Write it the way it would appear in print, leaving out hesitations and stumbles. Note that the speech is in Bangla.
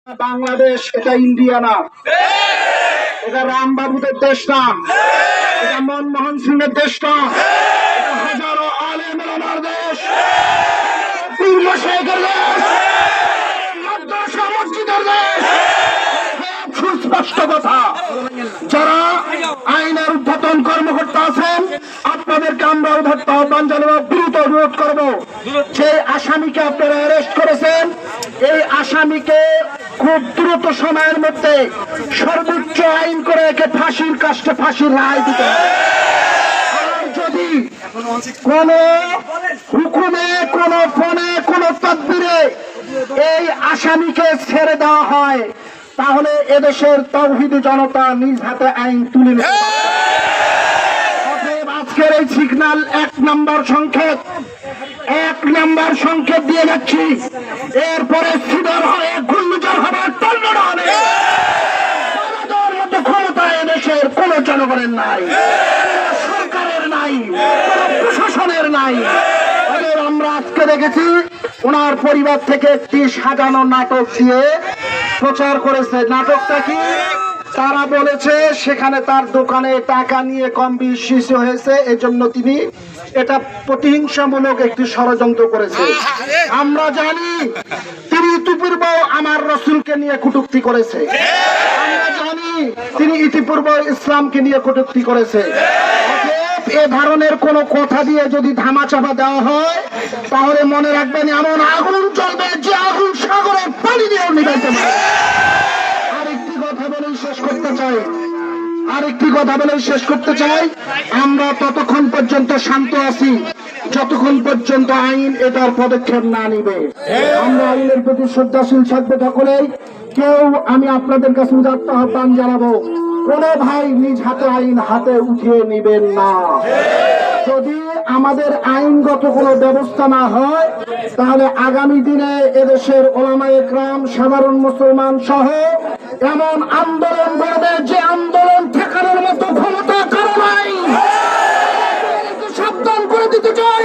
বাংলাদেশ এটা ইন্ডিয়া না, এটা রামবাবুদের দেশ না, এটা মনমোহন সিং এর দেশ না, এটা হাজারো আলেম ওলামার দেশ, পীর মাশায়েখের দেশ, মাদ্রাসা মসজিদের দেশ। সুস্পষ্ট কথা, যারা আইনের উদ্বোধন কর্মকর্তা আছেন আপনাদেরকে আমরা উদাত্ত আহ্বান জানাবো, দ্রুত রোধ করব। যে আসামিকে আপনারা অ্যারেস্ট করেছেন এই আসামিকে খুব দ্রুত সময়ের মধ্যে সর্বোচ্চ আইন করে একে ফাঁসির কাস্টে ফাঁসির রায় দিতে হবে। আর যদি কোন হুকুমে, কোন ফোনে, কোন তদবিরে এই আসামিকে ছেড়ে দেওয়া হয় তাহলে এদেশের তাওহীদি জনতা নিজ হাতে আইন তুলে নিতে পারবে। অতএব আজকের এই সিগন্যাল 1 নম্বর সংকেত দিয়ে যাচ্ছি। এরপরে সিডার হবে, ঘূর্ণিঝড় হবে, টর্নেডো হবে। মতো ক্ষমতা এদেশের কোন জনগণের নাই, সরকারের নাই, প্রশাসনের নাই। আমরা আজকে দেখেছি ওনার পরিবার থেকে একটি সাজানো নাটক দিয়ে প্রচার করেছে। নাটকটা কি? তারা বলেছে সেখানে তার দোকানে টাকা নিয়ে কম বেশি হয়েছে, এজন্য তিনি এটা প্রতিহিংসামূলক একটি ষড়যন্ত্র করেছে। আমরা জানি তিনি ইতিপূর্বে আমার রসুলকে নিয়ে কটূক্তি করেছে, আমরা জানি তিনি ইতিপূর্বে ইসলামকে নিয়ে কটূক্তি করেছে। এ ধরনের কোন কথা দিয়ে যদি ধামাচাপা দেওয়া হয় তাহলে মনে রাখবেন এমন আগুন জ্বলবে যে আগুন সাগরের পানি দিয়েও নিভাইতে পারে। আরেকটি কথা বলে শেষ করতে চাই, আমরা ততক্ষণ পর্যন্ত শান্ত আছি যতক্ষণ পর্যন্ত আইন এটার পদক্ষেপ না নিবে। আমরা আইনের প্রতি শ্রদ্ধাশীল থাকবো সকলেই। আমি আপনাদের কাছে উদাত্ত আহ্বান জানাবো, কোন ভাই নিজ হাতে আইন হাতে উঠিয়ে নিবেন না। যদি আমাদের আইনগত কোনো ব্যবস্থা না হয় তাহলে আগামী দিনে এদেশের ওলামায়ে কেরাম, সাধারণ মুসলমান সহ এমন আন্দোলন করবে যে আন্দোলন ঠেকানোর মতো ক্ষমতা কারো নাই। সাবধান করে দিতে চাই।